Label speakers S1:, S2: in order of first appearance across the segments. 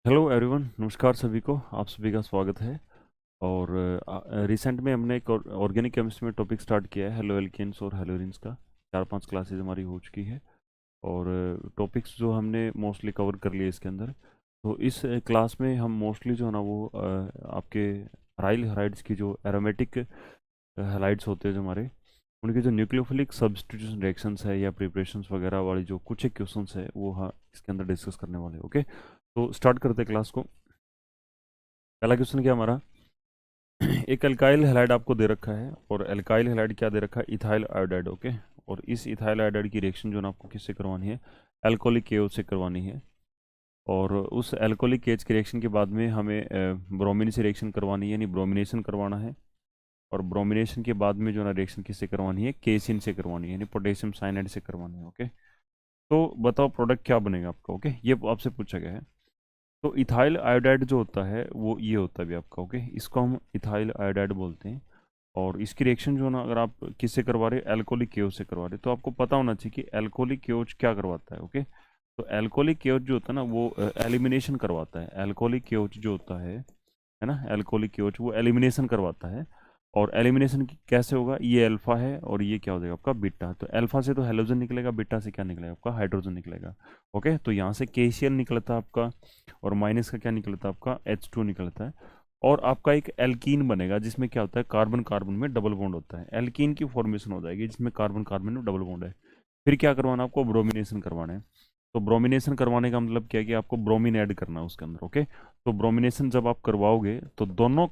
S1: Hello everyone, नमस्कार सभी को। आप सभी का स्वागत है। और रिसेंट में हमने एक ऑर्गेनिक केमिस्ट्री में टॉपिक स्टार्ट किया है, हेलो एल्केन्स और हेलोरिन्स का। 4-5 क्लासेज हमारी हो चुकी है और टॉपिक्स जो हमने मोस्टली कवर कर लिए इसके अंदर। तो इस क्लास में हम मोस्टली जो है ना वो आपके अराइल हैलाइड्स की जो एरोमेटिक हैलाइड्स होते हैं जो हमारे, उनके जो न्यूक्लियोफिलिक सब्स्टिट्यूशन रिएक्शंस है या प्रिपरेशंस वगैरह वाली जो कुछ एक क्वेश्चंस है वो हाँ इसके अंदर डिस्कस करने वाले हैं। ओके, तो स्टार्ट करते हैं क्लास को। पहला क्वेश्चन क्या हमारा? एक अल्काइल हैलाइड आपको दे रखा है और अल्काइल हैलाइड क्या दे रखा है? Ethyl iodide. ओके, और इस इथाइल आयोडाइड की रिएक्शन जो है ना आपको किससे करवानी है? अल्कोहलिक केओ से करवानी है। और उस अल्कोहलिक केज की रिएक्शन के बाद में हमें ब्रोमीन से रिएक्शन करवानी है, यानी ब्रोमिनेशन करवाना है। और ब्रोमिनेशन के बाद में जो है ना रिएक्शन किससे करवानी है? केसिन से करवानी है, यानी पोटेशियम साइनाइड से करवानी है। ओके, तो बताओ प्रोडक्ट क्या बनेगा आपका। ओके, ये आपसे पूछा गया है। तो इथाइल आयोडाइड जो होता है वो ये होता है भी आपका। ओके, इसको हम इथाइल आयोडाइड बोलते हैं। और इसकी रिएक्शन जो है ना, अगर आप किससे करवा रहे हैं? एल्कोहलिक केओज से करवा रहे हैं, तो आपको पता होना चाहिए कि एल्कोहलिक केओज क्या करवाता है। ओके, तो एल्कोहलिक केओज जो होता है ना वो एलिमिनेशन करवाता है। एल्कोहलिक केओज जो होता है ना, एल्कोहलिक केओच वो एलिमिनेशन करवाता है। और एलिमिनेशन कैसे होगा? ये अल्फा है और ये क्या हो जाएगा आपका? बीटा। तो अल्फा से तो हेलोजन निकलेगा, बीटा से क्या निकलेगा आपका? हाइड्रोजन निकलेगा। ओके, तो यहाँ से केसीएल निकलता है आपका, और माइनस का क्या निकलता है आपका? H2 निकलता है। और आपका एक एल्कीन बनेगा जिसमें क्या होता है? कार्बन कार्बन में डबल बॉन्ड होता है। एल्कीन की फॉर्मेशन हो जाएगी जिसमें कार्बन कार्बन में डबल बॉन्ड है। फिर क्या करवाना है आपको? ब्रोमिनेशन करवाना है। तो ब्रोमिनेशन करवाने का मतलब क्या है कि आपको ब्रोमीन ऐड करना है उसके अंदर। ओके, तो ब्रोमिनेशन जब आप करवाओगे तो दोनों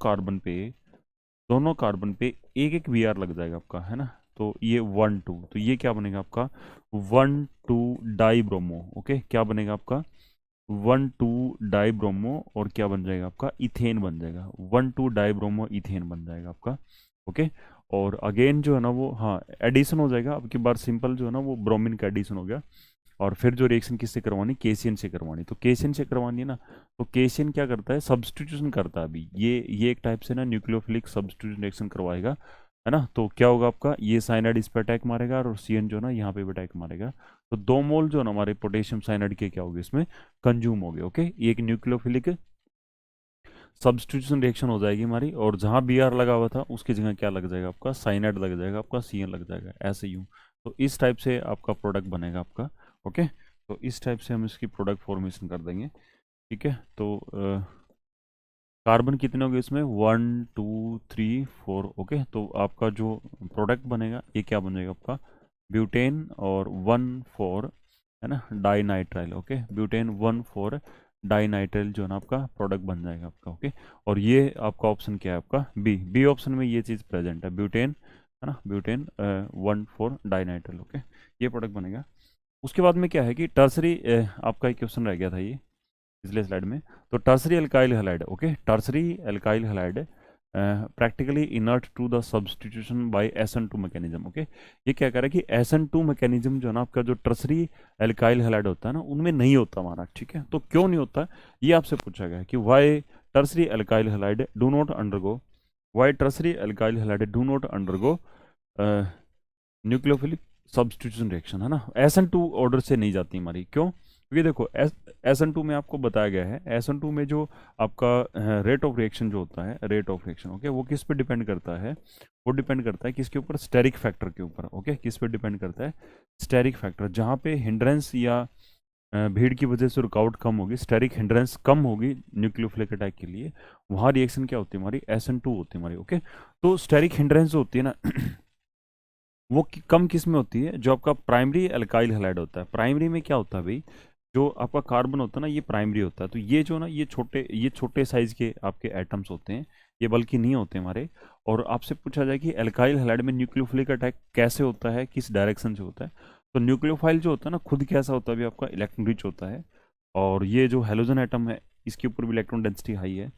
S1: कार्बन पे एक एक बी आर लग जाएगा आपका, है ना। तो ये 1 2, तो ये क्या बनेगा आपका? 1 2 डाई ब्रोमो। ओके, क्या बनेगा आपका? 1 2 डाई ब्रोमो, और क्या बन जाएगा आपका? इथेन बन जाएगा। 1 2 डाई ब्रोमो इथेन बन जाएगा आपका। ओके, और अगेन जो है ना वो हाँ एडिशन हो जाएगा। अब की बार सिंपल जो है ना वो ब्रोमीन का एडिशन हो गया। और फिर जो रिएक्शन किससे करवानी? केसियन से करवानी। तो केसियन से करवानी है ना, तो केसियन क्या करता है? सब्स्टिट्यूशन करता है। अभी ये एक टाइप से ना न्यूक्लियोफिलिक सब्स्टिट्यूशन रिएक्शन करवाएगा, है ना। तो क्या होगा आपका? ये साइनाइड इस पर अटैक मारेगा और सीएन जो है ना यहाँ पे भी अटैक मारेगा। तो 2 मोल जो है ना हमारे पोटेशियम साइनाइड के क्या होगी इसमें? कंज्यूम हो गए। ओके, ये एक न्यूक्लियोफिलिक सब्स्टिट्यूशन रिएक्शन हो जाएगी हमारी, और जहाँ बी आर लगा हुआ था उसकी जगह क्या लग जाएगा आपका? साइनाइड लग जाएगा आपका, सीएन लग जाएगा, ऐसे यूँ। तो इस टाइप से आपका प्रोडक्ट बनेगा आपका। ओके, तो इस टाइप से हम इसकी प्रोडक्ट फॉर्मेशन कर देंगे। ठीक है, तो कार्बन कितने हो गए इसमें? 1 2 3 4। ओके, तो आपका जो प्रोडक्ट बनेगा ये क्या बनेगा आपका? ब्यूटेन और 1 4, है ना, डाइनाइट्राइल। ओके, ब्यूटेन 1 4 डाइनाइट्राइल जो है ना आपका प्रोडक्ट बन जाएगा आपका। ओके, और ये आपका ऑप्शन क्या है आपका? बी ऑप्शन में ये चीज़ प्रेजेंट है, ब्यूटेन, है ना, ब्यूटेन 1 4 डाइनाइट्राइल। ओके, ये प्रोडक्ट बनेगा। उसके बाद में क्या है कि टर्सरी, आपका एक क्वेश्चन रह गया था ये पिछले स्लाइड में। तो tertiary alkyl halide. Okay, tertiary alkyl halide practically inert to the substitution by SN2 mechanism. Okay, ये क्या कह रहा है कि SN2 मैकेनिज्म जो है ना आपका, जो टर्सरी अल्काइल हैलाइड होता है ना उनमें नहीं होता हमारा। ठीक है, तो क्यों नहीं होता ये आपसे पूछा गया है कि why tertiary alkyl halide do not undergo, why tertiary alkyl halide do not undergo nucleophilic substitution reaction, है ना। SN2 ऑर्डर से नहीं जाती हमारी, क्यों? क्योंकि देखो SN2 में आपको बताया गया है, SN2 में जो आपका रेट ऑफ रिएक्शन जो होता है, रेट ऑफ रिएक्शन, ओके, वो किस पे डिपेंड करता है? वो डिपेंड करता है किसके ऊपर? स्टेरिक फैक्टर के ऊपर। ओके, किस पे डिपेंड करता है? Steric factor. जहाँ पे हिंड्रेंस या भीड़ की वजह से रुकावट कम होगी, स्टेरिक हिंड्रेंस कम होगी न्यूक्लियोफिलिक अटैक के लिए, वहाँ रिएक्शन क्या होती है हमारी? SN2 होती है हमारी। ओके, तो स्टेरिक हिंड्रेंस जो होती है ना वो कम किस में होती है? जो आपका प्राइमरी अल्काइल हैलाइड होता है। प्राइमरी में क्या होता है भाई? जो आपका कार्बन होता है ना ये प्राइमरी होता है। तो ये जो ना ये छोटे साइज के आपके एटम्स होते हैं, ये बल्कि नहीं होते हमारे। और आपसे पूछा जाए कि अल्काइल हैलाइड में न्यूक्लियोफिलिक अटैक कैसे होता है, किस डायरेक्शन से होता है? तो न्यूक्लियोफाइल जो होता है ना खुद कैसा होता है भी आपका? इलेक्ट्रॉन रिच होता है। और ये जो हेलोजन एटम है इसके ऊपर भी इलेक्ट्रॉन डेंसिटी हाई है।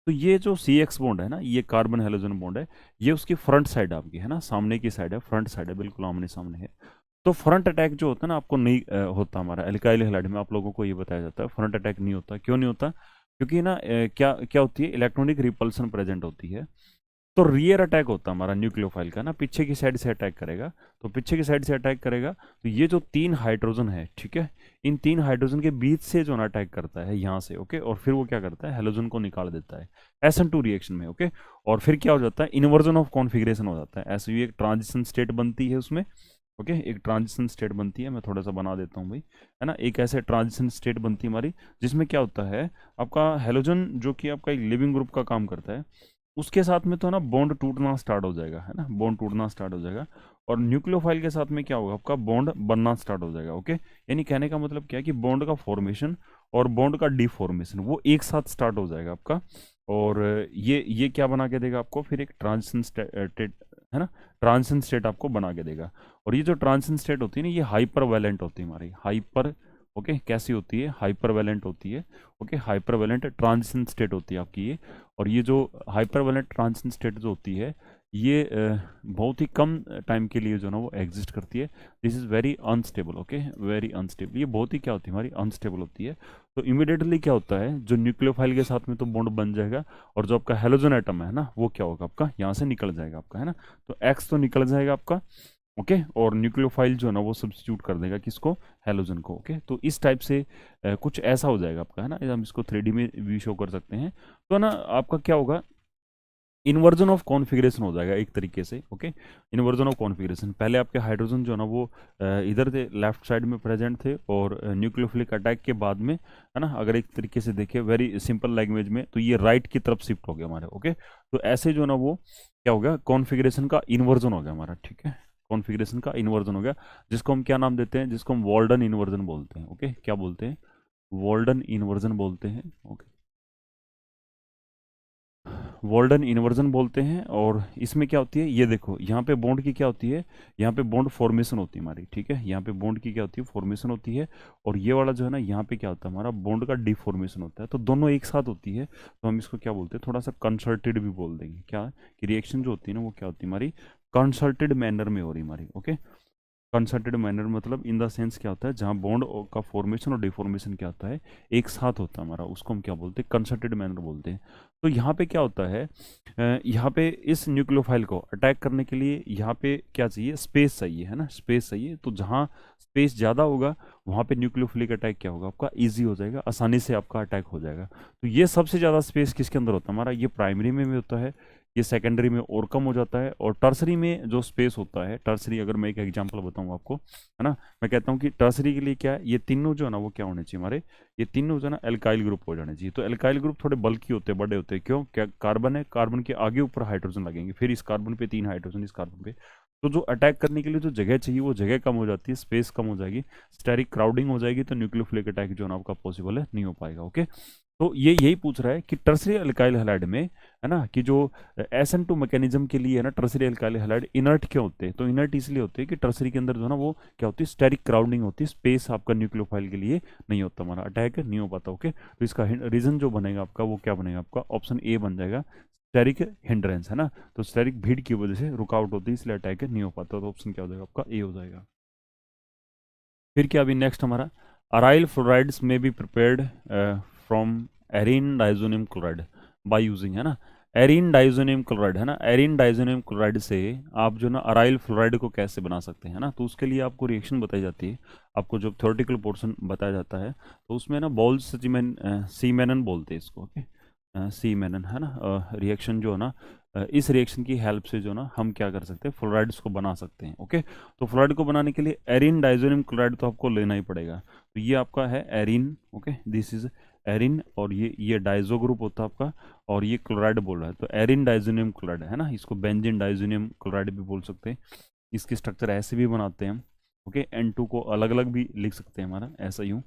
S1: तो ये जो CX बॉन्ड है ना, ये कार्बन हेलोजन बॉन्ड है, ये उसकी फ्रंट साइड आपकी, है ना, सामने की साइड है, फ्रंट साइड है, बिल्कुल आमने सामने है। तो फ्रंट अटैक जो होता है ना आपको नहीं होता हमारा एल्काइल हैलाइड में। आप लोगों को ये बताया जाता है फ्रंट अटैक नहीं होता। क्यों नहीं होता? क्योंकि ना क्या क्या होती है? इलेक्ट्रॉनिक रिपल्सन प्रेजेंट होती है। तो रियर अटैक होता है हमारा न्यूक्लियोफाइल का ना, पीछे की साइड से अटैक करेगा। तो पीछे की साइड से अटैक करेगा तो ये जो 3 हाइड्रोजन है, ठीक है, इन 3 हाइड्रोजन के बीच से जो ना अटैक करता है यहाँ से, ओके, और फिर वो क्या करता है, हेलोजन को निकाल देता है SN2 रिएक्शन में, ओके। और फिर क्या हो जाता है, इन्वर्जन ऑफ कॉन्फिगरेशन हो जाता है, ऐसे ही एक ट्रांजिशन स्टेट बनती है उसमें, ओके, एक ट्रांजिशन स्टेट बनती है। मैं थोड़ा सा बना देता हूँ भाई, है ना, एक ऐसे ट्रांजिशन स्टेट बनती है हमारी, जिसमें क्या होता है, आपका हेलोजन जो कि आपका एक लिविंग ग्रुप का काम करता है, उसके साथ में तो ना बॉन्ड टूटना स्टार्ट हो जाएगा, है ना, बॉन्ड टूटना स्टार्ट हो जाएगा। और न्यूक्लियोफाइल के साथ में क्या होगा, आपका बॉन्ड बनना स्टार्ट हो जाएगा, ओके। यानी कहने का मतलब क्या है कि बॉन्ड का फॉर्मेशन और बॉन्ड का डिफॉर्मेशन वो एक साथ स्टार्ट हो जाएगा आपका। और ये क्या बना के देगा आपको, फिर एक ट्रांजिशन स्टेट, है ना, ट्रांजिशन स्टेट आपको बना के देगा। और ये जो ट्रांजिशन स्टेट होती है ना, ये हाइपर वैलेंट होती है हमारी, हाइपर, ओके, कैसी होती है, हाइपर वैलेंट होती है, okay, hypervalent transition state होती है आपकी ये। और ये जो हाइपर वैलेंट ट्रांजिशन स्टेट जो होती है, ये बहुत ही कम टाइम के लिए जो ना वो एग्जिस्ट करती है। This is very unstable, okay, very unstable, ये बहुत ही क्या होती है हमारी, अनस्टेबल होती है। तो इमिडिएटली क्या होता है, जो न्यूक्लियोफाइल के साथ में तो बॉन्ड बन जाएगा, और जो आपका हेलोजन एटम है ना, वो क्या होगा आपका, यहाँ से निकल जाएगा आपका, है ना। तो एक्स तो निकल जाएगा आपका, ओके, और न्यूक्लियोफाइल जो है ना वो सब्स्टिट्यूट कर देगा किसको, हेलोजन को, ओके। तो इस टाइप से कुछ ऐसा हो जाएगा आपका, है ना, हम इसको 3D में भी शो कर सकते हैं। तो ना आपका क्या होगा, इन्वर्जन ऑफ कॉन्फ़िगरेशन हो जाएगा एक तरीके से, ओके। इन्वर्जन ऑफ कॉन्फ़िगरेशन, पहले आपके हाइड्रोजन जो है ना वो इधर थे, लेफ्ट साइड में प्रेजेंट थे, और न्यूक्लियोफिलिक अटैक के बाद में, है ना, अगर एक तरीके से देखिए वेरी सिंपल लैंग्वेज में, तो ये राइट की तरफ शिफ्ट हो गया हमारे, ओके। तो ऐसे जो है ना वो क्या हो गया, कॉन्फ़िगरेशन का इन्वर्जन हो गया हमारा, ठीक है, कॉन्फ़िगरेशन का इन्वर्जन हो गया, जिसको हम क्या नाम देते हैं, जिसको हम वॉल्डन इन्वर्जन बोलते हैं, ओके, क्या बोलते हैं, वॉल्डन इन्वर्जन बोलते हैं, ओके, वॉल्डन इन्वर्जन बोलते हैं। और इसमें क्या होती है, ये देखो यहाँ पे बॉन्ड की क्या होती है, यहाँ पे बॉन्ड फॉर्मेशन होती है हमारी, ठीक है, यहाँ पे बॉन्ड की क्या होती है, फॉर्मेशन होती है। और ये वाला जो है ना, यहाँ पे क्या होता है हमारा, बॉन्ड का डिफॉर्मेशन होता है। तो दोनों एक साथ होती है, तो हम इसको क्या बोलते हैं, थोड़ा सा कंसल्टेड भी बोल देंगे, क्या कि रिएक्शन जो होती है ना वो क्या होती है हमारी, कंसल्टेड मैनर में हो रही हमारी, ओके। कंसर्टेड मैनर मतलब इन द सेंस क्या होता है, जहाँ बॉन्ड का फॉर्मेशन और डिफॉर्मेशन क्या होता है, एक साथ होता है हमारा, उसको हम क्या बोलते हैं, कंसर्टेड मैनर बोलते हैं। तो यहाँ पे क्या होता है, यहाँ पे इस न्यूक्लियोफाइल को अटैक करने के लिए यहाँ पे क्या चाहिए, स्पेस चाहिए, है ना, स्पेस चाहिए। तो जहाँ स्पेस ज़्यादा होगा वहाँ पे न्यूक्लियोफिलिक अटैक क्या होगा आपका, ईजी हो जाएगा, आसानी से आपका अटैक हो जाएगा। तो ये सबसे ज़्यादा स्पेस किसके अंदर होता है हमारा, ये प्राइमरी में भी होता है, ये सेकेंडरी में और कम हो जाता है। और टर्सरी में जो स्पेस होता है, टर्सरी अगर मैं एक एग्जांपल बताऊं आपको, है ना, मैं कहता हूं कि टर्सरी के लिए क्या है, ये तीनों जो है ना वो क्या होने चाहिए हमारे, ये तीनों जो है ना एल्काइल ग्रुप हो जाने चाहिए। तो एल्काइल ग्रुप थोड़े बल्की होते हैं, बड़े होते हैं, क्यों, क्या कार्बन है, कार्बन के आगे ऊपर हाइड्रोजन लगेंगे, फिर इस कार्बन पे 3 हाइड्रोजन, इस कार्बन पे। तो जो अटैक करने के लिए जो जगह चाहिए वो जगह कम हो जाती है, स्पेस कम हो जाएगी, स्टेरिक क्राउडिंग हो जाएगी, तो न्यूक्लियोफिलिक अटैक जो है ना आपका पॉसिबल है, नहीं हो पाएगा, ओके। तो ये यही पूछ रहा है कि टर्सरी अल्काइल हैलाइड में, है ना, कि जो SN2 मैकेनिज्म के लिए है ना, टर्सरी अल्काइल हैलाइड इनर्ट क्यों होते हैं, तो इनर्ट इसलिए होते हैं कि टर्सरी के अंदर जो है ना वो क्या होती है, स्टेरिक क्राउडिंग होती है, स्पेस आपका न्यूक्लियोफाइल के लिए नहीं होता, हमारा अटैक नहीं हो पाता, ओके। तो इसका रीजन जो बनेगा आपका वो क्या बनेगा आपका, ऑप्शन ए बन जाएगा, स्टेरिक हिंड्रेंस, है ना। तो स्टेरिक भीड़ की वजह से रुकावट होती है, इसलिए अटैक नहीं हो पाता, तो ऑप्शन क्या हो जाएगा आपका, ए हो जाएगा। फिर क्या, अभी नेक्स्ट हमारा, अराइल फ्लोराइड्स में be prepared from arene diazonium chloride by using, है ना, एरिन डाइजोनियम क्लोराइड, है ना, एरिन डाइजोनियम क्लोराइड से आप जो ना अराइल फ्लोराइड को कैसे बना सकते हैं ना। तो उसके लिए आपको रिएक्शन बताई जाती है, आपको जो थ्योरेटिकल पोर्शन बताया जाता है, तो उसमें ना बॉल्स सीमेनन बोलते हैं इसको, ओके, सीमेनन, है ना, रिएक्शन जो है ना, इस रिएक्शन की हेल्प से जो ना हम क्या कर सकते हैं, फ्लोराइड्स को बना सकते हैं, ओके। तो फ्लोराइड को बनाने के लिए एरिन डाइजोनियम क्लोराइड तो आपको लेना ही पड़ेगा। तो ये आपका है arene, okay, this is arene, और ये डाइजो ग्रुप होता है आपका, और ये क्लोराइड बोल रहा है, तो एरिन डाइजोनियम क्लोराइड, है ना, इसको बेंजीन डाइजोनियम क्लोराइड भी बोल सकते हैं। इसकी स्ट्रक्चर ऐसे भी बनाते हैं हम, ओके, N2 को अलग अलग भी लिख सकते हैं हमारा, ऐसा यूँ।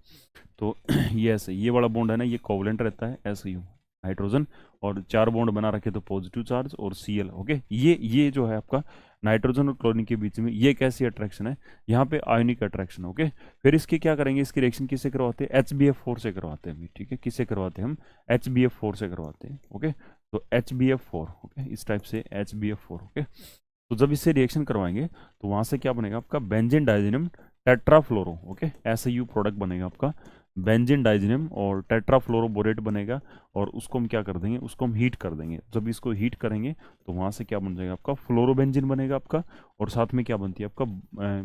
S1: तो ये ऐसे, ये वाला बॉन्ड है ना, ये कोवलेंट रहता है, ऐसे यूँ, हाइड्रोजन, और 4 बॉन्ड बना रखे तो पॉजिटिव चार्ज और Cl, ओके। ये जो है आपका नाइट्रोजन और क्लोरीन के बीच में ये कैसी अट्रैक्शन है, यहाँ पे आयोनिक अट्रैक्शन, ओके। फिर इसकी क्या करेंगे, इसकी रिएक्शन किससे करवाते हैं, HbF4 से करवाते हैं, ठीक है, किससे करवाते हैं हम, HbF4 से करवाते हैं, ओके। तो HbF4, ओके, इस टाइप से HbF4, ओके। तो जब इससे रिएक्शन करवाएंगे तो वहाँ से क्या बनेगा आपका, benzene diazonium tetrafluoro, okay, SAU product बनेगा आपका बेंजीन डाइजीनम और टेट्राफ्लोरोबोरेट बनेगा। और उसको हम क्या कर देंगे, उसको हम हीट कर देंगे। जब इसको हीट करेंगे तो वहाँ से क्या बन जाएगा आपका फ्लोरोबेंजीन बनेगा आपका। और साथ में क्या बनती है आपका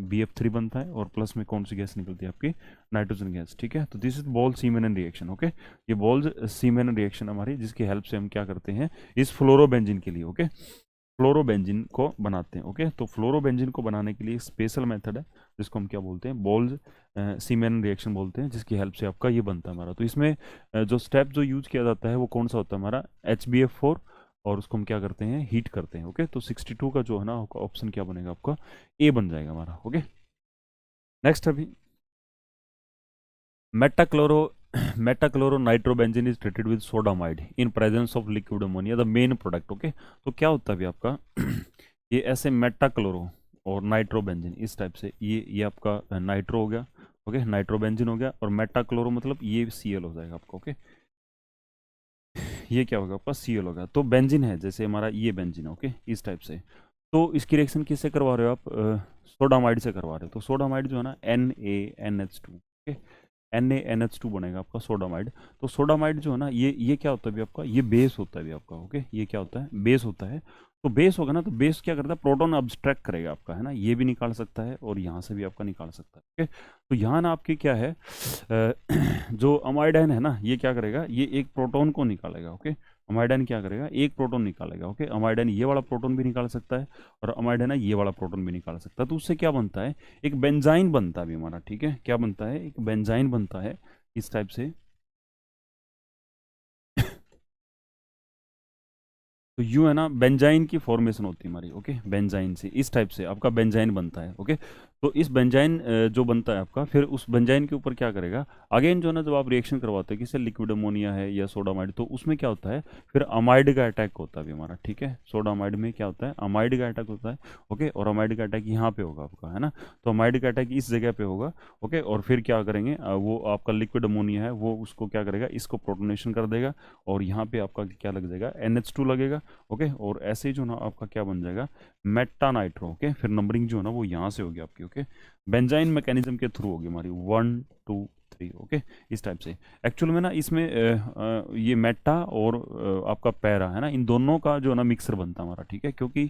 S1: BF3 बनता है, और प्लस में कौन सी गैस निकलती है आपकी नाइट्रोजन गैस, ठीक है। तो दिस इज बोल सीमेन रिएक्शन, ओके। ये बोल सीमेन रिएक्शन हमारी, जिसकी हेल्प से हम क्या करते हैं इस फ्लोरोबेंजीन के लिए, ओके, फ्लोरोबेंजीन को बनाते हैं, ओके। तो फ्लोरोबेंजीन को बनाने के लिए एक स्पेशल मेथड है जिसको हम क्या बोलते हैं बोल्स सीमेन रिएक्शन बोलते हैं, जिसकी हेल्प से आपका ये बनता है हमारा। तो इसमें जो स्टेप जो यूज किया जाता है वो कौन सा होता है हमारा HBF4, और उसको हम क्या करते हैं हीट करते हैं, ओके। तो 62 का जो है ना ऑप्शन क्या बनेगा आपका ए बन जाएगा हमारा, ओके। नेक्स्ट अभी metachloro metachloro nitrobenzene is treated with sodamide in presence of liquid ammonia the main product, okay. तो क्या होता है अभी आपका ये ऐसे मेटाक्लोरो और नाइट्रोबेंजीन इस टाइप से, ये आपका नाइट्रो हो गया, ओके, नाइट्रोबेंजीन हो गया, और मेटाक्लोरो मतलब ये Cl हो जाएगा आपका, ओके। ये क्या होगा आपका Cl होगा। तो बेंजीन है जैसे हमारा ये बेंजीन है, ओके, इस टाइप से। तो इसकी रिएक्शन किससे करवा रहे हो आप, सोडामाइड से करवा रहे हो। तो सोडामाइड जो है ना NaNH2, ओके, NaNH2 बनेगा आपका सोडामाइड। तो सोडामाइड जो है ना ये क्या होता है भी आपका, ये बेस होता है भी आपका, ओके। ये क्या होता है बेस होता है। तो बेस होगा ना, तो बेस क्या करता है प्रोटॉन अब्स्ट्रैक्ट करेगा आपका, है ना, ये भी निकाल सकता है और यहाँ से भी आपका निकाल सकता है, ओके। तो यहाँ ना आपकी क्या है जो अमाइडाइन है ना, ये क्या करेगा, ये एक प्रोटॉन को निकालेगा, ओके। अमाइडाइन क्या करेगा, एक प्रोटॉन निकालेगा, ओके। अमाइडाइन ये वाला प्रोटॉन भी निकाल सकता है, और अमाइडाइन ये वाला प्रोटॉन भी निकाल सकता है। तो उससे क्या बनता है, एक बेंजाइन बनता है भी हमारा, ठीक है। क्या बनता है, एक बेंजाइन बनता है इस टाइप से। तो यू है ना बेंजाइन की फॉर्मेशन होती है हमारी, ओके, बेंजाइन से इस टाइप से आपका बेंजाइन बनता है, ओके। तो इस बेंजाइन जो बनता है आपका, फिर उस बेंजाइन के ऊपर क्या करेगा अगेन, जो है ना जब आप रिएक्शन करवाते हैं किसी लिक्विड अमोनिया है या सोडामाइड, तो उसमें क्या होता है फिर अमाइड का अटैक होता है भी हमारा, ठीक है। सोडामाइड में क्या होता है अमाइड का अटैक होता है, ओके। और अमाइड का अटैक यहाँ पे होगा आपका, है ना। तो अमाइड का अटैक इस जगह पे होगा, ओके। और फिर क्या करेंगे वो आपका लिक्विड अमोनिया है वो उसको क्या करेगा, इसको प्रोटोनेशन कर देगा, और यहाँ पे आपका क्या लग जाएगा NH2 लगेगा, ओके। और ऐसे ही जो ना आपका क्या बन जाएगा मेटा नाइट्रो, ओके। फिर नंबरिंग जो है ना वो यहाँ से होगी आपकी, ओके। बेंजाइन मैकेनिज्म के थ्रू होगी हमारी 1 2 3, ओके, इस टाइप से। एक्चुअल में ना इसमें ये मेटा और आपका पैरा है ना, इन दोनों का जो है ना मिक्सर बनता है हमारा, ठीक है। क्योंकि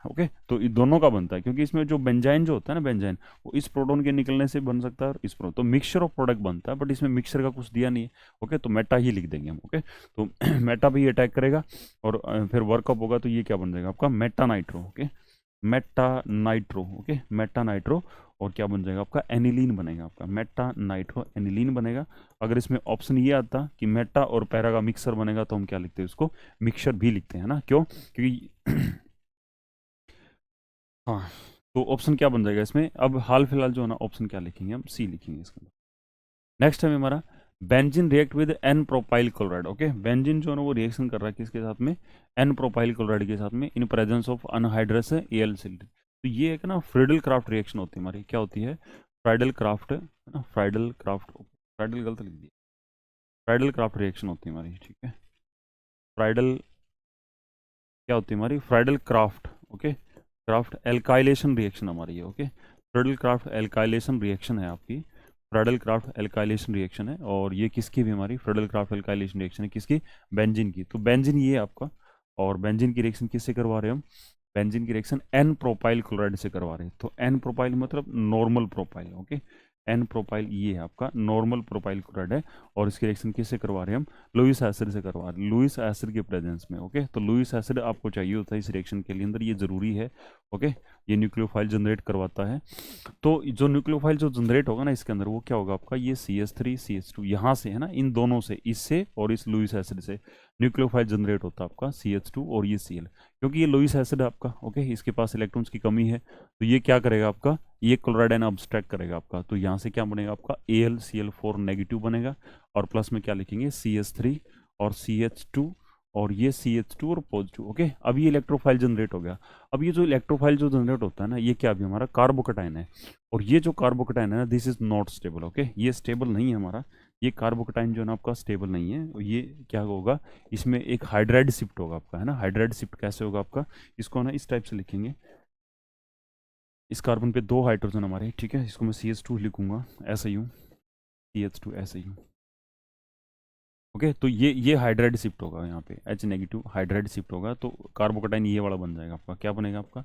S1: ओके, तो ये दोनों का बनता है, क्योंकि इसमें जो बेंजाइन जो होता है ना बेंजाइन, वो इस प्रोटॉन के निकलने से बन सकता है और इस प्रोटॉन, तो मिक्सचर ऑफ प्रोडक्ट बनता है, बट इसमें मिक्सचर का कुछ दिया नहीं है, ओके। तो मेटा ही लिख देंगे हम, ओके। तो मेटा भी अटैक करेगा, और फिर वर्कअप होगा तो ये क्या बन जाएगा आपका Meta nitro, okay, Meta nitro, okay, Meta nitro. और क्या बन जाएगा आपका एनिलीन बनेगा, आपका मेटा नाइट्रो एनिलीन बनेगा। अगर इसमें ऑप्शन ये आता कि मेटा और पैरा का मिक्सर बनेगा तो हम क्या लिखते हैं उसको मिक्सचर भी लिखते हैं ना, क्यों, क्योंकि हाँ। तो ऑप्शन क्या बन जाएगा इसमें, अब हाल फिलहाल जो है ना ऑप्शन क्या लिखेंगे हम सी लिखेंगे इसके अंदर। नेक्स्ट है हमारा benzene react with N propyl chloride, okay. Benzene जो है ना वो रिएक्शन कर रहा है किसके साथ में, एन प्रोपाइल क्लोराइड के साथ में, in presence of anhydrous AlCl। तो ये एक ना फ्रीडल क्राफ्ट रिएक्शन होती है हमारी, क्या होती है फ्राइडल क्राफ्ट, है ना, फ्राइडल क्राफ्ट, फ्राइडल गलत लिख दिया, फ्राइडल क्राफ्ट रिएक्शन होती है हमारी, ठीक है। फ्राइडल क्या होती है हमारी Friedl craft, okay. Craft alkylation reaction हमारी है, okay. Friedl craft alkylation reaction है आपकी, फ्राइडल क्राफ्ट एल्काइलेशन रिएक्शन है। और ये किसकी भी हमारी फ्राइडल क्राफ्ट एल्काइलेशन रिएक्शन है, किसकी बेंजीन की। तो बेंजीन ये है आपका, और बेंजीन की रिएक्शन किससे करवा रहे हैं हम, बेंजीन की रिएक्शन एन प्रोपाइल क्लोराइड से करवा रहे हैं। तो एन प्रोपाइल मतलब normal propyl, okay. N propyl ये है आपका नॉर्मल प्रोपाइल क्लोराइड है, और इसकी रिएक्शन किससे करवा रहे हैं हम लुइस एसिड से करवा रहे हैं, लुइस एसिड के प्रेजेंस में, ओके। तो लुइस एसिड आपको चाहिए होता है इस रिएक्शन के लिए अंदर, ये जरूरी है, ओके। ये न्यूक्लियोफाइल जनरेट करवाता है। तो जो न्यूक्लियोफाइल जो जनरेट होगा ना इसके अंदर, वो क्या होगा आपका ये CH3 CH2 यहाँ से, है ना, इन दोनों से, इससे और इस लुइस एसिड से न्यूक्लियोफाइल जनरेट होता है आपका CH2 और ये Cl। क्योंकि ये लुइस एसिड है आपका, ओके, इसके पास इलेक्ट्रॉन्स की कमी है, तो ये क्या करेगा आपका ये क्लोराइड आयन अब्स्ट्रैक्ट करेगा आपका। तो यहाँ से क्या बनेगा आपका AlCl4 नेगेटिव बनेगा, और प्लस में क्या लिखेंगे CH3 और CH2, और ये CH2 और पॉजिटिव, ओके। अब ये इलेक्ट्रोफाइल जनरेट हो गया। अब ये जो इलेक्ट्रोफाइल जो जनरेट होता है ना, ये क्या भी हमारा कार्बोकटाइन है, और ये जो कार्बोकटाइन है ना this is not stable, okay. ये स्टेबल नहीं है हमारा, ये कार्बोकटाइन जो है ना आपका स्टेबल नहीं है। और ये क्या होगा, इसमें एक हाइड्राइड शिफ्ट होगा आपका, है ना। हाइड्राइड शिफ्ट कैसे होगा आपका, इसको ना इस टाइप से लिखेंगे, इस कार्बन पे 2 हाइड्रोजन हमारे, ठीक है, इसको मैं CH2 लिखूंगा, ऐसा यूँ, CH2 ऐसे यूँ। ओके, तो ये हाइड्राइड शिफ्ट होगा यहाँ पे, H नेगेटिव हाइड्राइड शिफ्ट होगा, तो कार्बोकेटाइन ये वाला बन जाएगा आपका, क्या बनेगा आपका,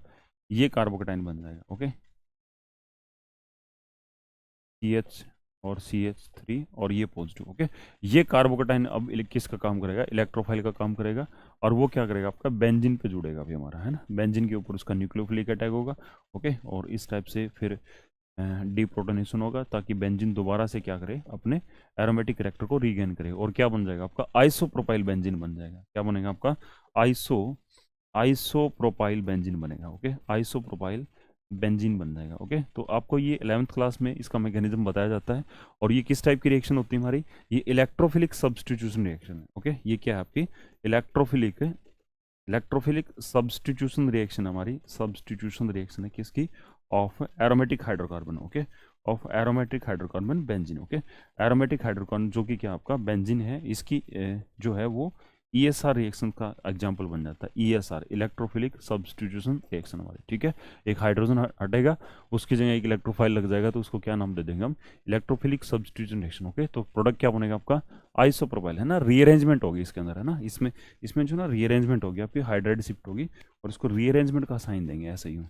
S1: ये कार्बोकेटाइन बन जाएगा। ओके, CH और CH3 और ये पॉजिटिव। ओके, ये कार्बोकेटाइन अब किसका काम करेगा, इलेक्ट्रोफाइल का काम करेगा, और वो क्या करेगा आपका, बेंजीन पे जुड़ेगा अभी हमारा, है ना, बेंजीन के ऊपर उसका न्यूक्लियोफिलिक अटैक होगा। ओके, और इस टाइप से फिर डीप्रोटोनेशन होगा, ताकि बेंजीन दोबारा से क्या करे, अपने एरोमेटिक कैरेक्टर को रीगेन करे, और क्या बन जाएगा आपका, आइसोप्रोपाइल बेंजीन बन जाएगा। क्या बनेगा आपका, आइसोप्रोपाइल बेंजीन बनेगा। ओके, आइसोप्रोपाइल बेंजीन बन जाएगा। ओके, तो आपको ये 11th क्लास में इसका मैकेनिज्म बताया जाता है। और ये किस टाइप की रिएक्शन होती है हमारी, ये इलेक्ट्रोफिलिक सब्सटीट्यूशन रिएक्शन है। ओके, ये क्या है आपकी, इलेक्ट्रोफिलिक इलेक्ट्रोफिलिक सब्सटीट्यूशन रिएक्शन, हमारी सब्सटीट्यूशन रिएक्शन है किसकी, of aromatic hydrocarbon. Okay, of aromatic hydrocarbon benzene. Okay, aromatic hydrocarbon जो कि क्या आपका बेंजीन है, इसकी जो है वो ESR रिएक्शन का एग्जाम्पल बन जाता है। ESR इलेक्ट्रोफिलिक सब्सटीट्यूशन रिएक्शन हमारी, ठीक है, एक हाइड्रोजन हटेगा, उसकी जगह एक इलेक्ट्रोफाइल लग जाएगा, तो उसको क्या नाम दे देंगे हम, इलेक्ट्रोफिलिक सब्सटीट्यूशन रिएक्शन। ओके, तो प्रोडक्ट क्या बनेगा आपका, आइसोप्रोपाइल, है ना, रीअरेंजमेंट होगी इसके अंदर, है ना, इसमें इसमें जो ना रीअरेंजमेंट होगी आपकी, हाइड्राइड शिफ्ट होगी, और इसको रीअरेंजमेंट का साइन देंगे, ऐसे ही।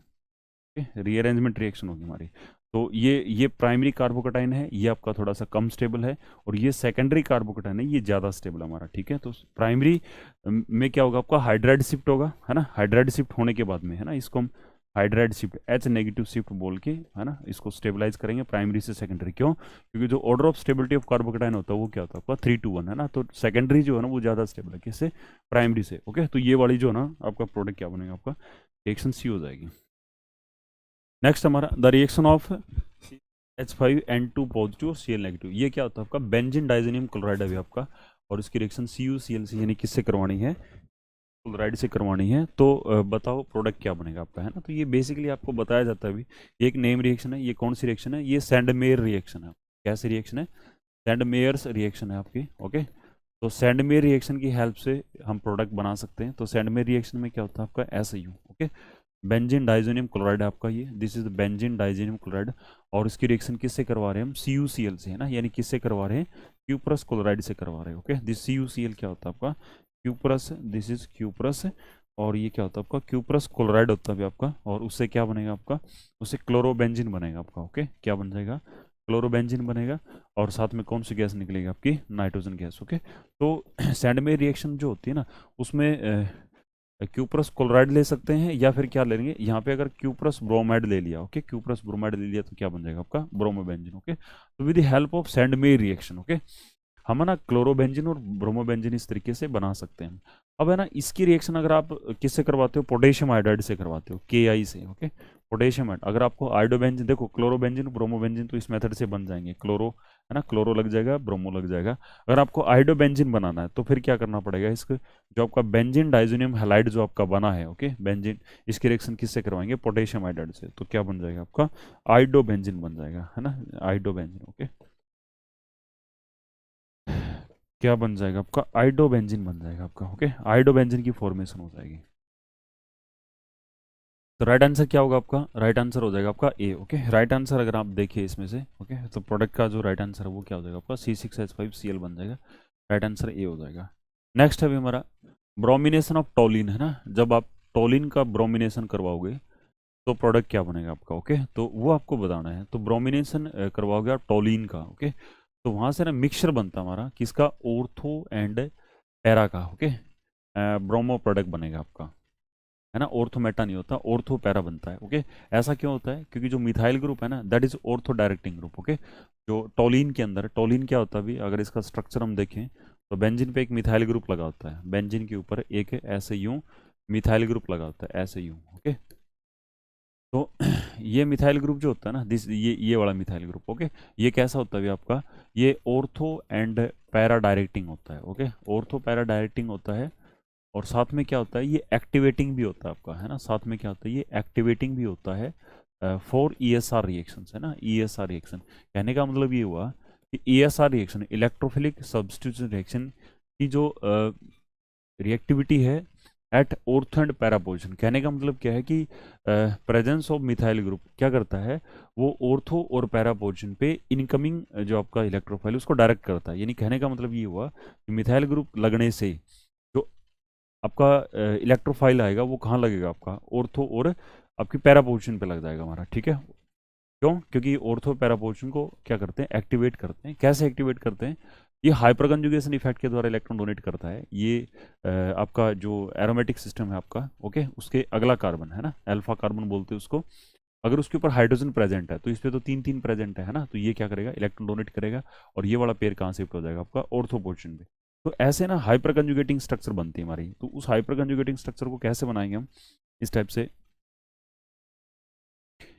S1: रीअरेंजमेंट रिएक्शन होगी हमारी। तो ये प्राइमरी कार्बोकेटाइन है, ये आपका थोड़ा सा कम स्टेबल है, और ये सेकेंडरी कार्बोकेटाइन है, ये ज़्यादा स्टेबल हमारा, ठीक है। तो प्राइमरी में क्या होगा आपका, हाइड्राइड शिफ्ट होगा, है ना, हाइड्राइड शिफ्ट होने के बाद में, है ना, इसको हम hydride shift, H negative shift बोल के, है ना, इसको स्टेबलाइज करेंगे प्राइमरी से सेकेंडरी। क्यों, क्योंकि जो order of stability of carbocation होता है वो क्या होता है आपका 3 to 1, है ना, तो सेकेंडरी जो है ना वो ज़्यादा स्टेबल है किससे, प्राइमरी से। ओके, तो ये वाली जो है ना आपका प्रोडक्ट क्या बनेगा आपका, रिएक्शन सी हो जाएगी। नेक्स्ट हमारा the reaction of H5N2 positive और Cl नेगेटिव, ये क्या होता है आपका, बेंजीन डाइजेनियम क्लोराइड है आपका, और इसकी रिएक्शन CuCl यानी किससे करवानी है, क्लोराइड से करवानी है। तो बताओ प्रोडक्ट क्या बनेगा आपका, है ना। तो ये बेसिकली आपको बताया जाता है अभी, ये एक नेम रिएक्शन है। ये कौन सी रिएक्शन है, ये सैंडमेयर रिएक्शन है। कैसी रिएक्शन है, सैंडमेयर्स रिएक्शन है आपकी। ओके, तो सैंडमेयर रिएक्शन की हेल्प से हम प्रोडक्ट बना सकते हैं। तो सैंडमेयर रिएक्शन में क्या होता है आपका, ऐसा ही। ओके, बेंजीन डाइजेनियम क्लोराइड है आपका, ये दिस इज बेंजीन डाइजेनियम क्लोराइड, और इसकी रिएक्शन किससे करवा रहे हैं हम, CuCl से, है ना, यानी किससे करवा रहे हैं, क्यूप्रस क्लोराइड से करवा रहे हैं। ओके, दिस CuCl क्या होता है आपका, क्यूप्रस, दिस इज क्यूप्रस, और ये क्या होता है आपका, क्यूप्रस क्लोराइड होता है अभी आपका, और उससे क्या बनेगा आपका, उससे क्लोरोबेंजीन बनेगा आपका। ओके, क्या बन जाएगा, क्लोरोबेंजीन बनेगा, और साथ में कौन सी गैस निकलेगी आपकी, नाइट्रोजन गैस। ओके, तो सैंडमेयर रिएक्शन जो होती है ना, उसमें क्यूप्रस क्लोराइड ले सकते हैं, या फिर क्या ले लेंगे यहाँ पे, अगर क्यूप्रस ब्रोमाइड ले लिया, ओके, क्यूप्रस ब्रोमाइड ले लिया, तो क्या बन जाएगा आपका, ब्रोमोबेंजीन। ओके, तो with the help of Sandmeyer reaction, okay, हम है ना क्लोरोबेंजीन और ब्रोमोबेंजीन इस तरीके से बना सकते हैं। अब है ना, इसकी रिएक्शन अगर आप किससे करवाते हो, पोटेशियम आयोडाइड से करवाते हो, KI से। ओके, पोटेशियम आयोडाइड, अगर आपको आयोडोबेंजीन, देखो क्लोरोबेंजीन ब्रोमोबेंजीन तो इस मेथड से बन जाएंगे, क्लोरो, है ना, क्लोरो लग जाएगा, ब्रोमो लग जाएगा। अगर आपको आयोडोबेंजीन बनाना है तो फिर क्या करना पड़ेगा, इसको जो आपका बेंजीन डाइजोनियम हैलाइड जो आपका बना है, ओके, बेंजीन, इसकी रिएक्शन किससे करवाएंगे, पोटेशियम आयोडाइड से, तो क्या बन जाएगा आपका, आयोडोबेंजीन बन जाएगा, है ना, आयोडोबेंजीन। ओके, क्या बन जाएगा आपका, आइडोबेंजीन बन जाएगा आपका। ओके, आइडोबेंजीन की फॉर्मेशन हो जाएगी। तो राइट आंसर क्या होगा आपका, राइट आंसर हो जाएगा आपका ए। ओके, राइट आंसर अगर आप देखिए इसमें से, ओके, तो प्रोडक्ट का जो राइट आंसर है वो क्या हो जाएगा आपका, C6H5Cl बन जाएगा, राइट आंसर ए हो जाएगा। नेक्स्ट है अभी हमारा ब्रोमिनेशन ऑफ टोलिन, है ना, जब आप टोलिन का ब्रोमिनेशन करवाओगे तो प्रोडक्ट क्या बनेगा आपका। ओके, तो वो आपको बताना है। तो ब्रोमिनेशन करवाओगे आप टोलिन का, ओके, तो वहाँ से ना मिक्सचर बनता है हमारा किसका, ऑर्थो एंड पैरा का। ओके, ब्रोमो प्रोडक्ट बनेगा आपका, है ना, ऑर्थो मेटा नहीं होता, ऑर्थो पैरा बनता है। ओके, ऐसा क्यों होता है, क्योंकि जो मिथाइल ग्रुप है ना, that is ortho directing group. Okay, जो टोलिन के अंदर, टोलिन क्या होता है अभी अगर इसका स्ट्रक्चर हम देखें, तो बेंजीन पे एक मिथाइल ग्रुप लगा होता है, बेंजीन के ऊपर एक ऐसे यूं मिथाइल ग्रुप लगा होता है, ऐसे यूं। ओके, तो ये मिथाइल ग्रुप जो होता है ना, दिस ये वाला मिथाइल ग्रुप, ओके, ये कैसा होता है अभी आपका, ये ऑर्थो एंड पैरा डायरेक्टिंग होता है। ओके, ऑर्थो पैरा डायरेक्टिंग होता है, और साथ में क्या होता है, ये एक्टिवेटिंग भी होता है आपका, है ना, साथ में क्या होता है, ये एक्टिवेटिंग भी होता है फॉर ESR रिएक्शन, है ना, ESR रिएक्शन। कहने का मतलब ये हुआ कि ESR reaction, electrophilic substitution reaction की जो रिएक्टिविटी है, at ortho and para position. कहने का मतलब क्या है कि प्रेजेंस ऑफ मिथाइल ग्रुप क्या करता है, वो ऑर्थो और पैरा पोजीशन पे इनकमिंग जो आपका इलेक्ट्रोफाइल उसको डायरेक्ट करता है। यानी कहने का मतलब ये हुआ कि मिथाइल ग्रुप लगने से जो आपका इलेक्ट्रोफाइल आएगा वो कहाँ लगेगा, आपका ऑर्थो और आपकी पैरा पोजीशन पे लग जाएगा हमारा। ठीक है, क्यों? क्योंकि ऑर्थो पैरा पोजीशन को क्या करते हैं, एक्टिवेट करते हैं। कैसे एक्टिवेट करते हैं? ये हाइपर कंजुगेशन इफेक्ट के द्वारा इलेक्ट्रॉन डोनेट करता है। ये आपका जो एरोमेटिक सिस्टम है आपका, ओके, उसके अगला कार्बन है ना, अल्फा कार्बन बोलते हैं उसको, अगर उसके ऊपर हाइड्रोजन प्रेजेंट है तो इस पे तो तीन तीन प्रेजेंट है ना, तो ये क्या करेगा, इलेक्ट्रॉन डोनेट करेगा और ये वाला पेयर कहाँ शिफ्ट हो जाएगा, आपका ऑर्थो पोजीशन पे। तो ऐसे ना हाइपर कंजुगेटिंग स्ट्रक्चर बनती है हमारी। तो उस हाइपर कंजुगेटिंग स्ट्रक्चर को कैसे बनाएंगे हम, इस टाइप से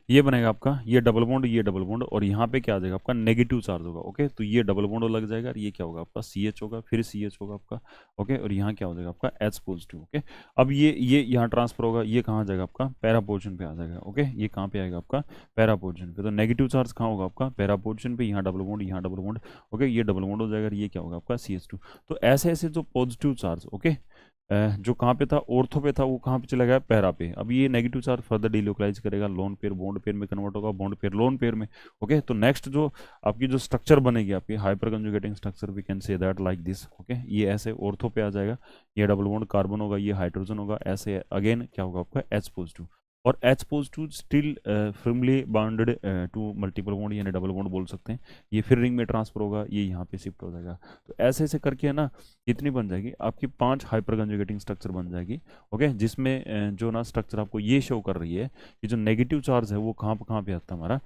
S1: ये बनेगा आपका, ये डबल बॉन्ड और यहाँ पे क्या आ जाएगा, आपका नेगेटिव चार्ज होगा। ओके, तो ये डबल बॉन्ड लग जाएगा और ये क्या होगा, आपका सी एच होगा, फिर सी एच होगा आपका। ओके, और यहाँ क्या हो जाएगा, आपका एच पॉजिटिव। ओके, अब ये यहाँ ट्रांसफर होगा, ये कहाँ आ जाएगा, आपका पैरा पोजीशन पे आ जाएगा। ओके, ये कहाँ पे आएगा, आपका पैरा पोजीशन पे। तो नेगेटिव चार्ज कहाँ होगा, आपका पैरा पोजीशन पे, यहाँ डबल बॉन्ड, यहाँ डबल बॉन्ड। ओके, ये डबल बॉन्ड हो जाएगा और ये क्या होगा, आपका सी एच टू। तो ऐसे ऐसे जो पॉजिटिव चार्ज, ओके, जो कहाँ पे था, ऑर्थो पे था, वो कहाँ पे चला गया, पैरा पे। अब ये नेगेटिव चार्ज फर्दर डिलोकलाइज करेगा, लोन पेयर बॉन्ड पेयर में कन्वर्ट होगा, बॉन्ड पेयर लोन पेयर में। ओके, तो नेक्स्ट जो आपकी जो स्ट्रक्चर बनेगी, आपकी hyper conjugating structure, we can say that like this. Okay, ये ऐसे ऑर्थो पे आ जाएगा, ये डबल बॉन्ड कार्बन होगा, ये हाइड्रोजन होगा, ऐसे अगेन क्या होगा, आपका एच पॉजिटिव। और H positive still firmly bounded to multiple bond, यानी डबल बॉन्ड बोल सकते हैं। ये फिर रिंग में ट्रांसफर होगा, ये यहाँ पे शिफ्ट हो जाएगा। तो ऐसे ऐसे करके है ना, कितनी बन जाएगी आपकी, 5 हाइपर कंजुगेटिंग स्ट्रक्चर बन जाएगी। ओके, जिसमें जो ना स्ट्रक्चर आपको ये शो कर रही है कि जो नेगेटिव चार्ज है वो कहाँ पे आता है हमारा,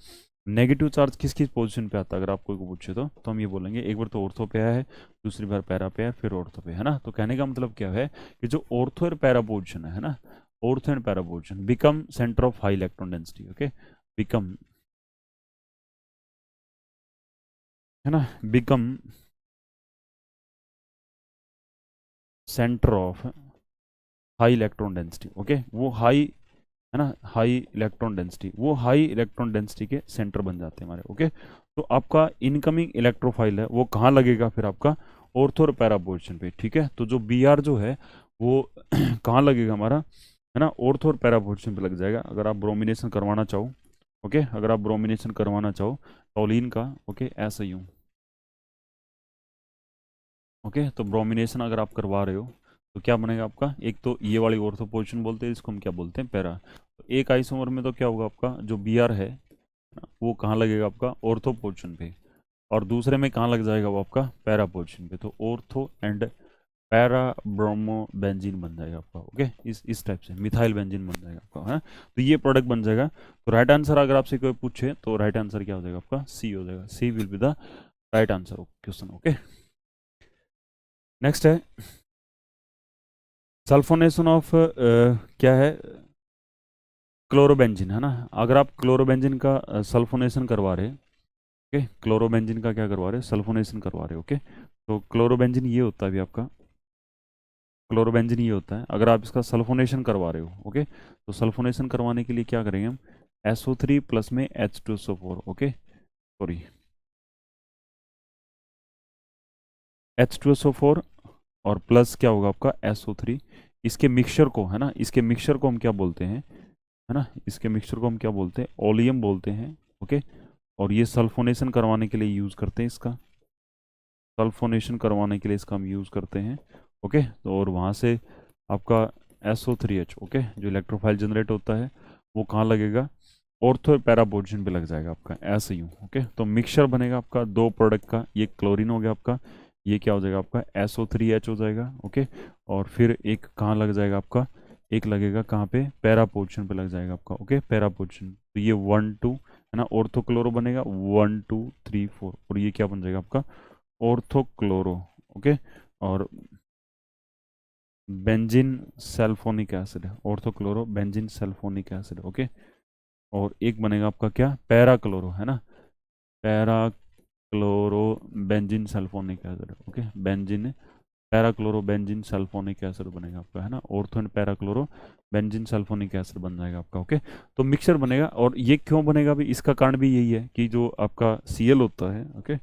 S1: नेगेटिव चार्ज किस किस पोजीशन पे आता है। अगर आपको को पूछे तो हम ये बोलेंगे, एक बार तो ऑर्थो पे आया है, दूसरी बार पैरा पे है, फिर ऑर्थो पे है ना। तो कहने का मतलब क्या है कि जो ऑर्थो और पैरा पोजीशन है ना, ortho and para position become centre of high electron density. Okay, become, है ना, become centre of high electron density. Okay, वो हाई है ना, हाई इलेक्ट्रॉन डेंसिटी, वो हाई इलेक्ट्रॉन डेंसिटी के सेंटर बन जाते हैं हमारे। ओके, तो आपका इनकमिंग इलेक्ट्रोफाइल है वो कहाँ लगेगा, फिर आपका ऑर्थो और पैरा पोजीशन पे। ठीक है, तो जो बी आर जो है वो कहाँ लगेगा हमारा, है ना, ऑर्थो और पैरा पोजीशन पे लग जाएगा। अगर आप ब्रोमिनेशन करवाना चाहो, ओके, अगर आप ब्रोमिनेशन करवाना चाहो टॉलिन का, ओके, ऐसा ही हूँ। ओके, तो ब्रोमिनेशन अगर आप करवा रहे हो तो क्या बनेगा आपका, एक तो ये वाली ऑर्थो पोजीशन बोलते हैं, इसको हम क्या बोलते हैं, पैरा। तो एक आइसोमर में तो क्या होगा, आपका जो बी आर है वो कहाँ लगेगा, आपका ऑर्थो पोजीशन पे, और दूसरे में कहाँ लग जाएगा वो, आपका पैरा पोजीशन पे। तो ortho and para bromo benzene बन जाएगा आपका। ओके, इस टाइप से मिथाइल बेंजीन बन जाएगा आपका, है। तो ये प्रोडक्ट बन जाएगा। तो राइट आंसर अगर आपसे कोई पूछे तो राइट आंसर क्या हो जाएगा, आपका सी हो जाएगा। C will be the right answer of question. Okay, next है सल्फोनेशन ऑफ क्या है, क्लोरोबेंजीन, है ना। अगर आप क्लोरोबेंजीन का सल्फोनेशन करवा रहे, ओके, क्लोरोबेंजीन का क्या करवा रहे, सल्फोनेशन करवा रहे। ओके, तो क्लोरोबेंजीन ये होता है अभी आपका, क्लोरोबेंजीन ये होता है। अगर आप इसका सल्फोनेशन करवा रहे हो, ओके, तो सल्फोनेशन करवाने के लिए क्या करेंगे हम, SO3 प्लस में H2SO4, ओके, सॉरी H2SO4 और प्लस क्या होगा आपका SO3। इसके मिक्सचर को, है ना, इसके मिक्सचर को हम क्या बोलते हैं, है ना, इसके मिक्सचर को हम क्या बोलते हैं, ओलियम बोलते हैं। ओके, और ये सल्फोनेशन करवाने के लिए यूज़ करते हैं इसका, सल्फोनेशन करवाने के लिए इसका हम यूज़ करते हैं। ओके, तो और वहाँ से आपका SO3H, ओके, जो इलेक्ट्रोफाइल जनरेट होता है वो कहाँ लगेगा, ऑर्थो और पैरा पोजीशन पे लग जाएगा आपका, ऐसे ही। ओके, तो मिक्सचर बनेगा आपका दो प्रोडक्ट का, ये क्लोरीन हो गया आपका, ये क्या हो जाएगा आपका SO3H हो जाएगा। ओके, और फिर एक कहाँ लग जाएगा आपका, एक लगेगा कहाँ पे, पैरा पोजीशन पे लग जाएगा आपका। ओके, पैरा पोजीशन, तो ये 1 2 है ना, ऑर्थो क्लोरो बनेगा 1 2 3 4, और ये क्या बन जाएगा आपका ऑर्थो क्लोरो। ओके, और benzene sulphonic acid, ortho chloro benzene sulphonic acid. Okay, और एक बनेगा आपका क्या, पैरा क्लोरो, है ना, para chloro benzene sulphonic acid. Okay, benzene para chloro benzene sulphonic acid बनेगा आपका, है ना, ortho and para chloro benzene sulphonic acid बन जाएगा आपका। ओके, तो मिक्सचर बनेगा। और ये क्यों बनेगा भी, इसका कारण भी यही है कि जो आपका Cl होता है, ओके,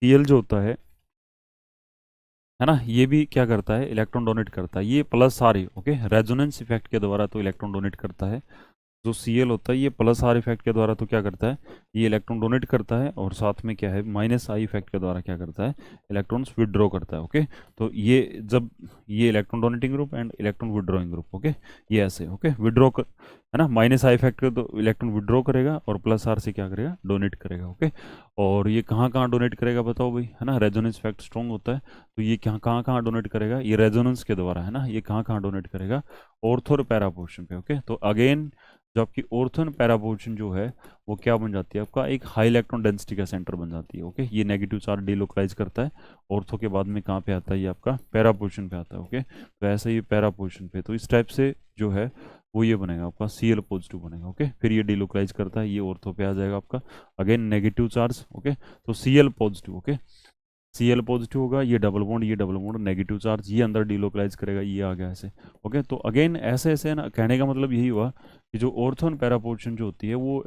S1: Cl जो होता है है ना, ये भी क्या करता है, इलेक्ट्रॉन डोनेट करता है, ये प्लस आर है, ओके, रेजोनेंस इफेक्ट के द्वारा तो इलेक्ट्रॉन डोनेट करता है। जो Cl होता है ये प्लस आर इफेक्ट के द्वारा तो क्या करता है, ये इलेक्ट्रॉन डोनेट करता है, और साथ में क्या है, माइनस आई इफेक्ट के द्वारा क्या करता है, इलेक्ट्रॉन्स विड्रॉ करता है, ओके। तो ये जब ये electron donating group and electron withdrawing group, okay, ये ऐसे, ओके, विड्रॉ कर, है ना, माइनस आई इफेक्ट तो इलेक्ट्रॉन विड्रॉ करेगा और प्लस आर से क्या करेगा, डोनेट करेगा, ओके। और ये कहाँ कहाँ डोनेट करेगा बताओ भाई, है ना, रेजोनेंस इफेक्ट स्ट्रॉन्ग होता है, तो ये कहाँ कहाँ कहाँ डोनेट करेगा, ये रेजोनेंस के द्वारा, है ना, ये कहाँ कहाँ डोनेट करेगा, ऑर्थो और पैरा पोर्शन पे, ओके। तो अगेन जो आपकी ऑर्थो एंड पैरा पोर्शन जो है वो क्या बन जाती है, आपका एक हाई इलेक्ट्रॉन डेंसिटी का सेंटर बन जाती है, ओके। ये नेगेटिव चार्ज डिलोकलाइज करता है, ऑर्थो के बाद में कहाँ पे आता है, ये आपका पैरा पोर्शन पे आता है, ओके। तो ऐसा ये पैरा पोर्शन पे, तो इस टाइप से जो है वो ये बनेगा आपका Cl पॉजिटिव बनेगा, ओके। फिर ये डिलोकलाइज करता है, ये ऑर्थो पे आ जाएगा आपका, अगेन नेगेटिव चार्ज, ओके। तो Cl positive, okay, Cl positive होगा, ये डबल बॉन्ड नेगेटिव चार्ज, ये अंदर डिलोकलाइज करेगा, ये आ गया ऐसे, ओके। तो अगेन ऐसे ऐसे ना, कहने का मतलब यही हुआ कि जो ऑर्थो एंड पैरा पोर्शन जो होती है वो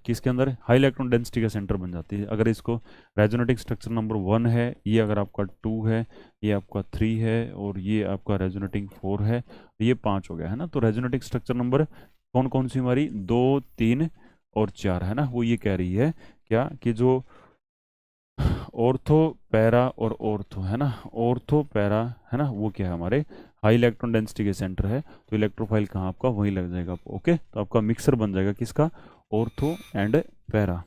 S1: किसके अंदर, हाई इलेक्ट्रॉन डेंसिटी का सेंटर बन जाती है। अगर इसको रेजोनेटिक स्ट्रक्चर नंबर 1 है, ये अगर आपका 2 है, ये आपका 3 है, और ये आपका रेजोनेटिंग 4 है, ये 5 हो गया, है ना। तो रेजोनेटिक स्ट्रक्चर नंबर कौन कौन सी हमारी, 2, 3 और 4, है ना, वो ये कह रही है क्या कि जो ऑर्थो पैरा और ऑर्थो, है ना, ऑर्थो पैरा, है ना, वो क्या है हमारे हाई इलेक्ट्रॉन डेंसिटी के सेंटर है, तो इलेक्ट्रोफाइल कहाँ आपका वहीं लग जाएगा, ओके। तो आपका मिक्सर बन जाएगा किसका, ऑर्थो एंड पैरा।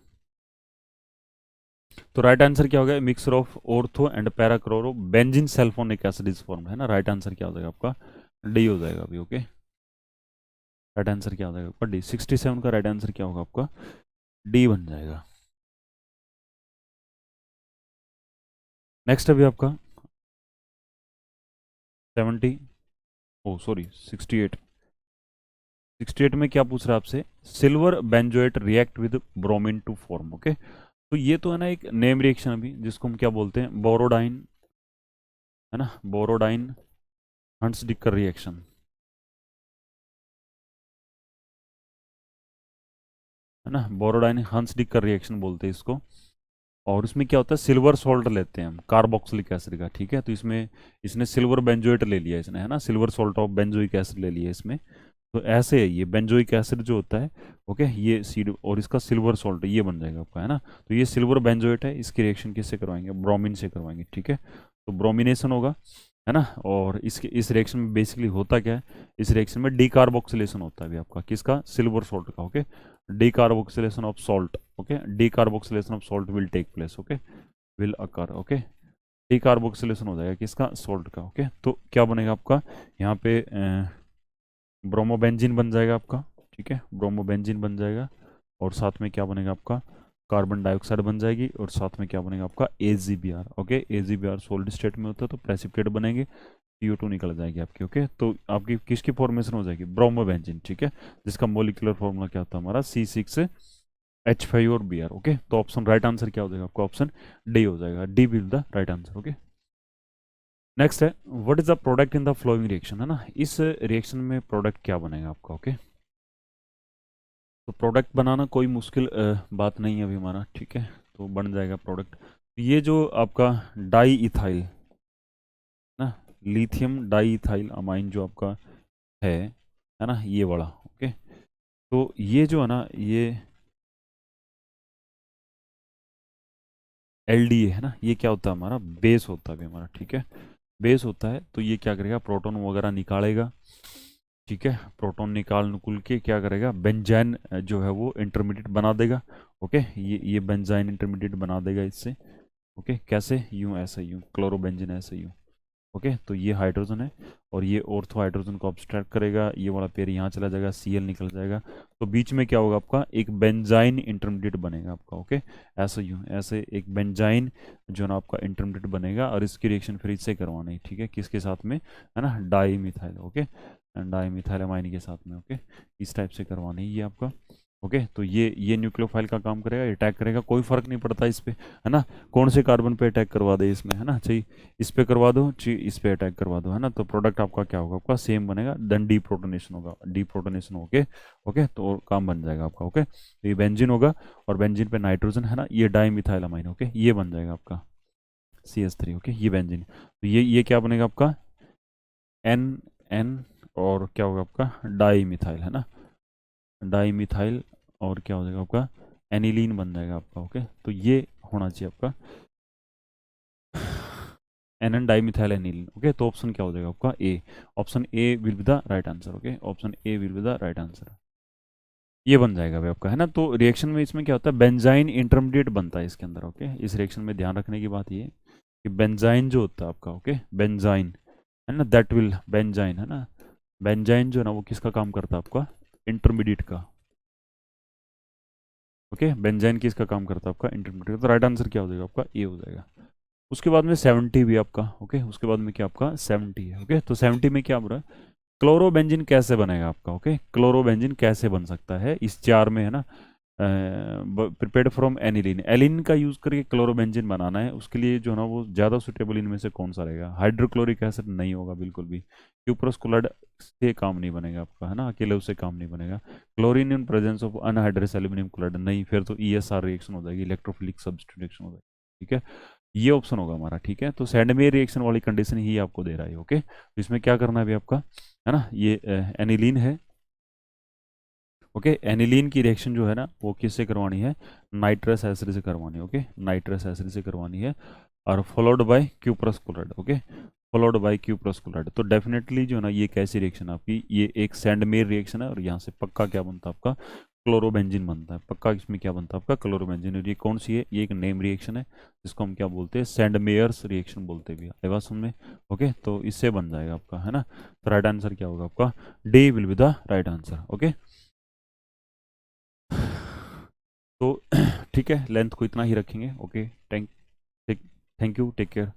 S1: तो राइट आंसर क्या हो गया, mixer of ortho and para chloro benzene sulphonic acid is formed, है ना। राइट आंसर क्या हो जाएगा आपका, डी हो जाएगा अभी, ओके। राइट आंसर क्या हो जाएगा आपका, डी। 67 का राइट आंसर क्या होगा आपका, डी बन जाएगा। नेक्स्ट अभी आपका 70, ओ सॉरी 68। 68 में क्या पूछ रहा है आपसे, silver benzoate react with bromine to form, okay. तो ये तो है ना एक नेम रिएक्शन अभी, जिसको हम क्या बोलते हैं, बोरोडाइन, है ना, बोरोडाइन हंट्स डिकर रिएक्शन, है ना, बोरोडाइन हंट्स डिकर रिएक्शन बोलते हैं इसको। और इसमें क्या होता है, सिल्वर सॉल्ट लेते हैं हम कार्बोक्सिलिक एसिड का, ठीक है। तो इसमें इसने सिल्वर बेंजोएट ले लिया इसने, है ना, silver salt of benzoic acid ले लिया इसमें। तो ऐसे है ये बेंजोइक एसिड जो होता है, ओके, ये सीड और इसका सिल्वर सॉल्ट ये बन जाएगा आपका, है ना। तो ये सिल्वर बेंजोएट है, इसकी रिएक्शन किससे करवाएंगे, ब्रोमीन से करवाएंगे, ठीक है। तो ब्रोमिनेशन होगा, है ना। और इसके इस रिएक्शन में बेसिकली होता क्या है, इस रिएक्शन में डीकार्बोक्सिलेशन होता है भी आपका, किसका, सिल्वर सॉल्ट का, okay. Decarboxylation of salt, okay, decarboxylation of salt will take place, okay, will occur, okay. Decarboxylation हो जाएगा किसका, सॉल्ट का, ओके। तो क्या बनेगा आपका यहाँ पे, ब्रोमोबेंजीन बन जाएगा आपका, ठीक है, ब्रोमोबेंजीन बन जाएगा। और साथ में क्या बनेगा आपका, कार्बन डाइऑक्साइड बन जाएगी, और साथ में क्या बनेगा आपका, AgBr, okay. AgBr solid state में होता है तो प्रेसिपिटेट बनेंगे, CO2 निकल जाएगी आपकी, ओके। तो आपकी किसकी फॉर्मेशन हो जाएगी, ब्रोमोबेंजीन, ठीक है, जिसका मोलिकुलर फॉर्मूला क्या होता है हमारा, C6H5 और Br, ओके। तो ऑप्शन राइट आंसर क्या हो जाएगा आपका, ऑप्शन डी हो जाएगा, D will the right answer, okay. Next है, what is the product in the flowing reaction, है ना, इस रिएक्शन में प्रोडक्ट क्या बनेगा आपका, ओके। तो प्रोडक्ट बनाना कोई मुश्किल बात नहीं है अभी हमारा, ठीक है, तो बन जाएगा प्रोडक्ट। ये जो आपका डाई इथाइल ना, लिथियम डाई इथाइल अमाइन जो आपका है ना, ये वाला, ओके। तो ये जो है ना, ये LDA है ना, ये क्या होता है हमारा, बेस होता है अभी हमारा, ठीक है, बेस होता है। तो ये क्या करेगा, प्रोटॉन वगैरह निकालेगा, ठीक है, प्रोटॉन निकाल नुकुल के क्या करेगा, बेंजाइन जो है वो इंटरमीडिएट बना देगा, ओके। ये बेंजाइन इंटरमीडिएट बना देगा इससे, ओके। कैसे, यूं, ऐसे यूं, क्लोरोबेंजीन ऐसे यूं, ओके। तो ये हाइड्रोजन है, और ये ऑर्थो हाइड्रोजन को अब्स्ट्रैक्ट करेगा, ये वाला पेयर यहाँ चला जाएगा, Cl निकल जाएगा। तो बीच में क्या होगा आपका, एक बेंजाइन इंटरमीडिएट बनेगा आपका, ओके। ऐसे यूं, ऐसे एक बेंजाइन जो ना आपका इंटरमीडिएट बनेगा, और इसकी रिएक्शन फिर इससे करवानी है, ठीक है, किसके साथ में, है ना, di methyl, okay, di methyl amine के साथ में, ओके। इस टाइप से करवानी है ये आपका, ओके। तो ये न्यूक्लियोफाइल का काम करेगा, अटैक करेगा, कोई फर्क नहीं पड़ता इस पे, है ना, कौन से कार्बन पे अटैक करवा दे इसमें, है ना, चाहिए इस पे करवा दो, चाहिए इस पे अटैक करवा दो, है ना। तो प्रोडक्ट आपका क्या होगा, आपका सेम बनेगा, देन डीप्रोटोनेशन होगा, डीप्रोटोनेशन ओके, ओके। तो काम बन जाएगा आपका, ओके। तो ये बेंजीन होगा, और बेंजीन पे नाइट्रोजन, है ना, ये डाई मिथाइल अमाइन, ओके, ये बन जाएगा आपका। CH3, ओके, ये बेंजीन। तो ये क्या बनेगा आपका एन एन, और क्या होगा आपका डाई मिथाइल, है ना, डाई मिथाइल, और क्या हो जाएगा आपका एनिलीन बन जाएगा आपका, ओके। तो ये होना चाहिए आपका N N dimethyl aniline, okay. तो ऑप्शन क्या हो जाएगा आपका A, option A will be the right answer, okay, option A will be the right answer. ये बन जाएगा भाई आपका, है ना। तो रिएक्शन में इसमें क्या होता है, बेंजाइन इंटरमीडिएट बनता है इसके अंदर, ओके। इस रिएक्शन में ध्यान रखने की बात ये है कि बेंजाइन जो होता है आपका, ओके, बेंजाइन, है ना, दैट विल बेंजाइन, है ना, बेंजाइन जो है ना वो किसका काम करता है आपका इंटरमीडिएट का, ओके। बेंजाइन किसका काम करता है आपका इंटरमीडिएट का। तो राइट आंसर क्या हो जाएगा आपका ए हो जाएगा। उसके बाद में 70 भी आपका, ओके, उसके बाद में क्या आपका 70 है, ओके। तो 70 में क्या बोल रहा है, क्लोरोबेंजीन कैसे बनेगा आपका, ओके, क्लोरोबेंजीन कैसे बन सकता है इस चार में, है ना, प्रिपेयर्ड फ्रॉम एनिलीन, एलिन का यूज करके क्लोरोबेंजीन बनाना है, उसके लिए जो है ना वो ज़्यादा सुटेबल इनमें से कौन सा रहेगा, हाइड्रोक्लोरिक एसिड नहीं होगा बिल्कुल भी, क्यूप्रस क्लोराइड से काम नहीं बनेगा आपका, है ना, अकेले उससे काम नहीं बनेगा। Chlorine in presence of anhydrous aluminium chloride नहीं, फिर तो ESR रिएक्शन हो जाएगी, इलेक्ट्रोफिलिक सब्स्टिट्यूशन हो जाएगी, ठीक है। ये ऑप्शन होगा हमारा, ठीक है। तो सैंडमेयर रिएक्शन वाली कंडीशन ही आपको दे रहा है, ओके। तो इसमें क्या करना है अभी आपका, है ना, ये एनिलीन है, ओके। एनिलीन की रिएक्शन जो है ना वो किससे करवानी है, नाइट्रस एसिड से करवानी है, ओके, नाइट्रस एसिड से करवानी है, और followed by cuprous chloride, okay, followed by cuprous chloride. तो डेफिनेटली जो है ना ये कैसी रिएक्शन आपकी, ये एक सैंडमेयर रिएक्शन है, और यहाँ से पक्का क्या बनता है आपका क्लोरोबेंजीन बनता है, पक्का इसमें क्या बनता है आपका क्लोरोबेंजीन। और ये कौन सी है, ये एक नेम रिएक्शन है जिसको हम क्या बोलते हैं, सैंडमेयर्स रिएक्शन बोलते भी है, समझ में, ओके। तो इससे बन जाएगा आपका, है ना। तो राइट आंसर क्या होगा आपका, D will be the right answer, okay. तो ठीक है, लेंथ को इतना ही रखेंगे, okay. Thank thank you, take care.